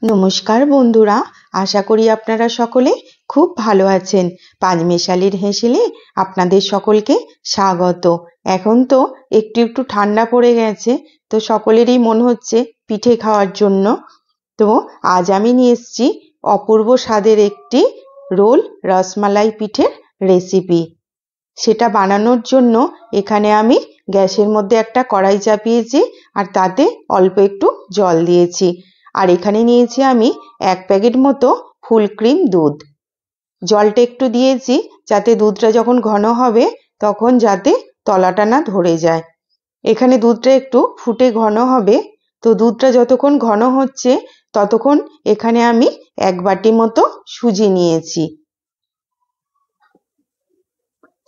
নমস্কার বন্ধুরা, আশা করি আপনারা সকলে খুব ভালো আছেন। পাঁচমেশালির হেসেলে আপনাদের সকলকে স্বাগত। এখন তো একটু একটু ঠান্ডা পড়ে গেছে, তো সকলেরই মন হচ্ছে পিঠে খাওয়ার জন্য। তো আজ আমি নিয়ে এসেছি অপূর্ব স্বাদের একটি রোল রসমালাই পিঠের রেসিপি। সেটা বানানোর জন্য এখানে আমি গ্যাসের মধ্যে একটা কড়াই চাপিয়েছি আর তাতে অল্প একটু জল দিয়েছি। আর এখানে নিয়েছি আমি 1 প্যাকেট মতো ফুল ক্রিম দুধ। জলটা একটু দিয়েছি যাতে দুধটা যখন ঘন হবে তখন যাতে তলাটা না ধরে যায়। এখানে দুধটা একটু ফুটে ঘন হবে, তো দুধটা যতক্ষণ ঘন হচ্ছে ততক্ষণ এখানে আমি 1 বাটি মতো সুজি নিয়েছি।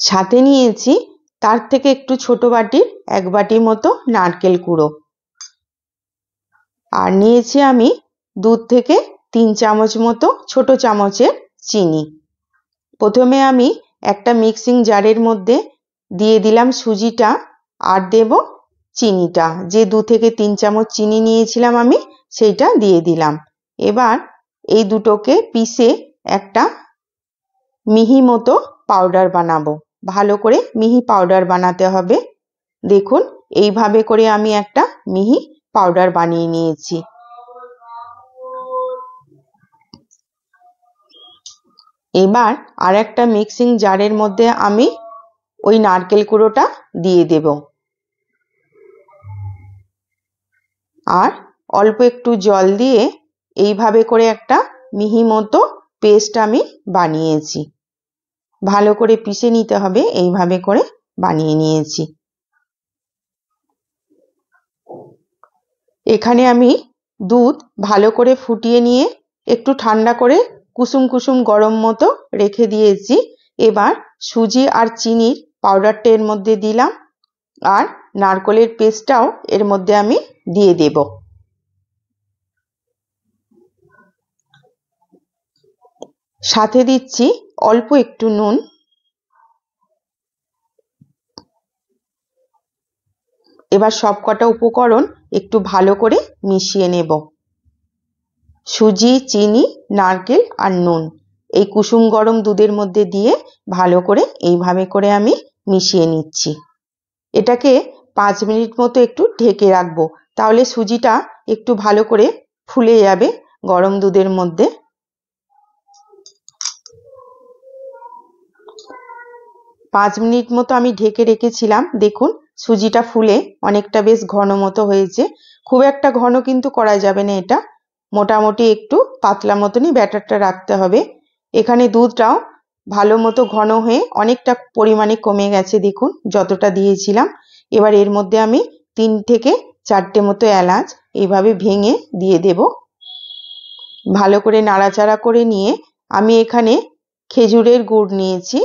সাথে নিয়েছি তার থেকে একটু ছোট বাটির 1 বাটি মতো নারকেল কুড়ো। আর নিয়েছি আমি দুধ থেকে 3 চামচ মতো ছোট চামচের চিনি। প্রথমে আমি একটা মিক্সিং জারের মধ্যে দিয়ে দিলাম সুজিটা আর দেব চিনিটা। যে 2 থেকে 3 চামচ চিনি নিয়েছিলাম আমি সেইটা দিয়ে দিলাম। এবার এই দুটোকে পিষে একটা মিহি মতো পাউডার বানাবো। ভালো করে মিহি পাউডার বানাতে হবে। দেখুন এইভাবে করে আমি একটা মিহি পাউডার বানিয়ে নিয়েছি। এবার আর একটা মিক্সিং জারের মধ্যে আমি ওই নারকেল কুড়োটা দিয়ে দেব আর অল্প একটু জল দিয়ে এইভাবে করে একটা মিহি মতো পেস্ট আমি বানিয়েছি। ভালো করে পিষে নিতে হবে, এইভাবে করে বানিয়ে নিয়েছি। এখানে আমি দুধ ভালো করে ফুটিয়ে নিয়ে একটু ঠান্ডা করে কুসুম কুসুম গরম মতো রেখে দিয়েছি। এবার সুজি আর চিনির পাউডারটা এর মধ্যে দিলাম আর নারকেলের পেস্টটাও এর মধ্যে আমি দিয়ে দেব। সাথে দিচ্ছি অল্প একটু নুন। এবার সবকটা উপকরণ একটু ভালো করে মিশিয়ে নেব। সুজি, চিনি, নারকেল আর নুন এই কুসুম গরম দুধের মধ্যে দিয়ে ভালো করে এইভাবে করে আমি মিশিয়ে নিচ্ছি। এটাকে 5 মিনিট মতো একটু ঢেকে রাখবো, তাহলে সুজিটা একটু ভালো করে ফুলে যাবে গরম দুধের মধ্যে। 5 মিনিট মতো আমি ঢেকে রেখেছিলাম। দেখুন সুজিটা ফুলে অনেকটা বেশ ঘন মতো হয়েছে। খুব একটা ঘন কিন্তু করা যাবে না, এটা মোটামুটি একটু পাতলা মতনই ব্যাটারটা রাখতে হবে। এখানে দুধটাও ভালো মতো ঘন হয়ে অনেকটা পরিমাণে কমে গেছে, দেখুন যতটা দিয়েছিলাম। এবার এর মধ্যে আমি 3 থেকে 4টে মতো এলাচ এইভাবে ভেঙে দিয়ে দেব। ভালো করে নাড়াচাড়া করে নিয়ে আমি এখানে খেজুরের গুড় নিয়েছি,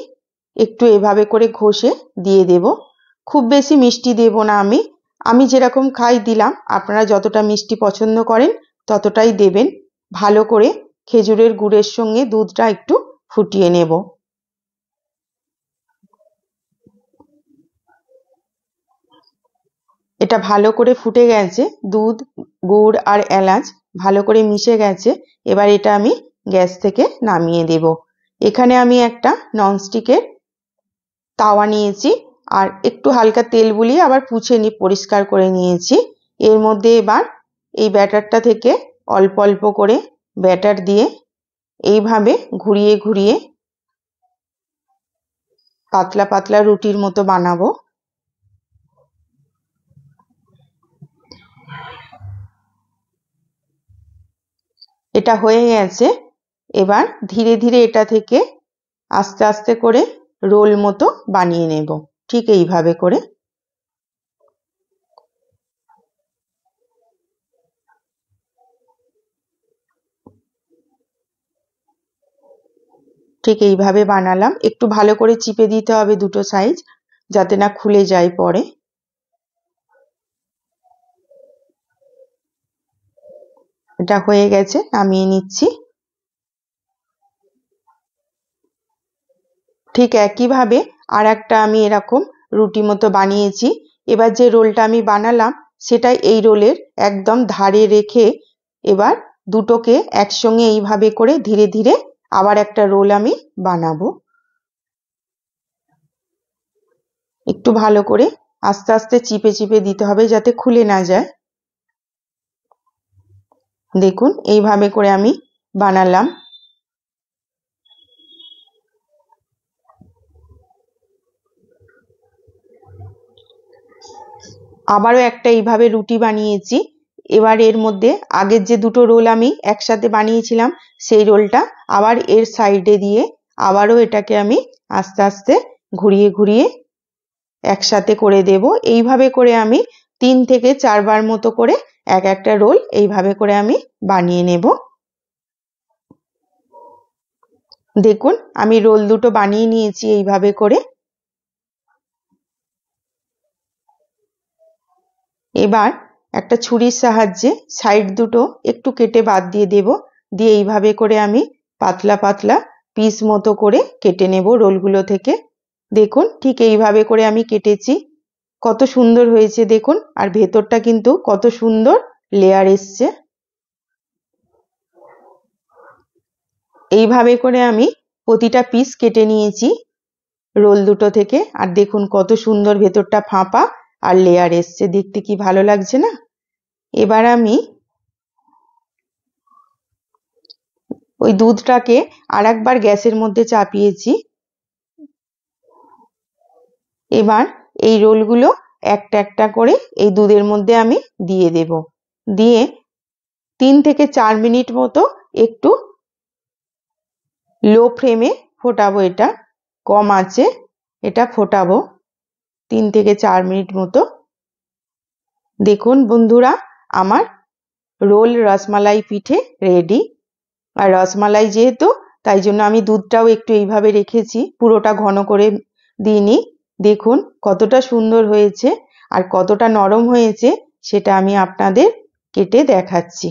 একটু এভাবে করে ঘষে দিয়ে দেব। খুব বেশি মিষ্টি দেব না, আমি যেরকম খাই দিলাম, আপনারা যতটা মিষ্টি পছন্দ করেন ততটাই দেবেন। ভালো করে খেজুরের গুড়ের সঙ্গে দুধটা একটু ফুটিয়ে নেব। এটা ভালো করে ফুটে গেছে, দুধ, গুড় আর এলাচ ভালো করে মিশে গেছে। এবার এটা আমি গ্যাস থেকে নামিয়ে দেব। এখানে আমি একটা ননস্টিকের তাওয়া নিয়েছি আর একটু হালকা তেল বুলিয়ে আবার পুছে পরিষ্কার করে নিয়েছি। এর মধ্যে এবার এই ব্যাটারটা থেকে অল্প অল্প করে ব্যাটার দিয়ে এইভাবে ঘুরিয়ে ঘুরিয়ে পাতলা পাতলা রুটির মতো বানাবো। এটা হয়ে গেছে। এবার ধীরে ধীরে এটা থেকে আস্তে আস্তে করে রোল মতো বানিয়ে নেব, ঠিক এইভাবে করে। ঠিক এইভাবে বানালাম। একটু ভালো করে চিপে দিতে হবে দুটো সাইজ, যাতে না খুলে যায় পরে। এটা হয়ে গেছে, নামিয়ে নিচ্ছি। ঠিক একইভাবে আর একটা আমি এরকম রুটি মতো বানিয়েছি। এবার যে রোলটা আমি বানালাম সেটা এই রোলের একদম ধারে রেখে এবার দুটোকে একসঙ্গে এইভাবে করে ধীরে ধীরে আবার একটা রোল আমি বানাবো। একটু ভালো করে আস্তে আস্তে চিপে চিপে দিতে হবে যাতে খুলে না যায়। দেখুন এইভাবে করে আমি বানালাম। আবারও একটা এইভাবে রুটি বানিয়েছি। এবার এর মধ্যে আগের যে দুটো রোল আমি একসাথে বানিয়েছিলাম সেই রোলটা আবার এর সাইডে দিয়ে আবারও এটাকে আমি আস্তে আস্তে ঘুরিয়ে ঘুরিয়ে একসাথে করে দেব। এইভাবে করে আমি 3 থেকে 4 বার মতো করে এক একটা রোল এইভাবে করে আমি বানিয়ে নেব। দেখুন আমি রোল দুটো বানিয়ে নিয়েছি এইভাবে করে। এবার একটা ছুরির সাহায্যে সাইড দুটো একটু কেটে বাদ দিয়ে দেব। দিয়ে এইভাবে করে আমি পাতলা পাতলা পিস মতো করে কেটে নেব রোলগুলো থেকে। দেখুন ঠিক এইভাবে করে আমি কেটেছি। কত সুন্দর হয়েছে দেখুন, আর ভেতরটা কিন্তু কত সুন্দর লেয়ার এসছে। এইভাবে করে আমি প্রতিটা পিস কেটে নিয়েছি রোল দুটো থেকে। আর দেখুন কত সুন্দর ভেতরটা ফাঁপা আর লেয়ার এসছে, দেখতে কি ভালো লাগছে না? এবার আমি ওই দুধটাকে আরেকবার গ্যাসের মধ্যে চাপিয়েছি। এবার এই রোলগুলো একটা একটা করে এই দুধের মধ্যে আমি দিয়ে দেব। দিয়ে 3 থেকে 4 মিনিট মতো একটু লো ফ্লেমে ফোটাবো, এটা কম আঁচে এটা ফোটাবো 3 থেকে 4 মিনিট মতো। দেখুন বন্ধুরা আমার রোল রসমালাই পিঠে রেডি। আর রসমালাই যেহেতু তাই জন্য আমি দুধটাও একটু এইভাবে রেখেছি, পুরোটা ঘন করে দিইনি। দেখুন কতটা সুন্দর হয়েছে আর কতটা নরম হয়েছে সেটা আমি আপনাদের কেটে দেখাচ্ছি।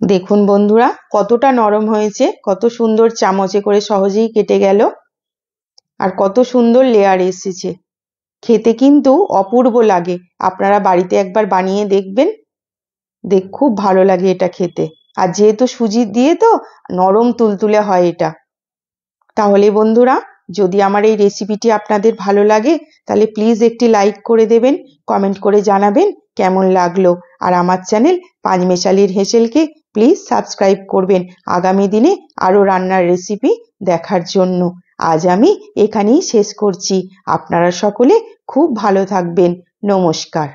দেখুন বন্ধুরা কতটা নরম হয়েছে, কত সুন্দর চামচে করে সহজেই কেটে গেল আর কত সুন্দর লেয়ার এসেছে। খেতে কিন্তু অপূর্ব লাগে, আপনারা বাড়িতে একবার বানিয়ে দেখবেন, খুব ভালো লাগে এটা খেতে। আর যেহেতু সুজি দিয়ে তো নরম তুলতুলে হয় এটা। তাহলে বন্ধুরা যদি আমার এই রেসিপিটি আপনাদের ভালো লাগে তাহলে প্লিজ একটি লাইক করে দেবেন, কমেন্ট করে জানাবেন কেমন লাগলো। আর আমার চ্যানেল পাঁচমেশালির হেসেলকে প্লিজ সাবস্ক্রাইব করবেন আগামী দিনে আরও রান্নার রেসিপি দেখার জন্য। আজ আমি এখানেই শেষ করছি। আপনারা সকলে খুব ভালো থাকবেন। নমস্কার।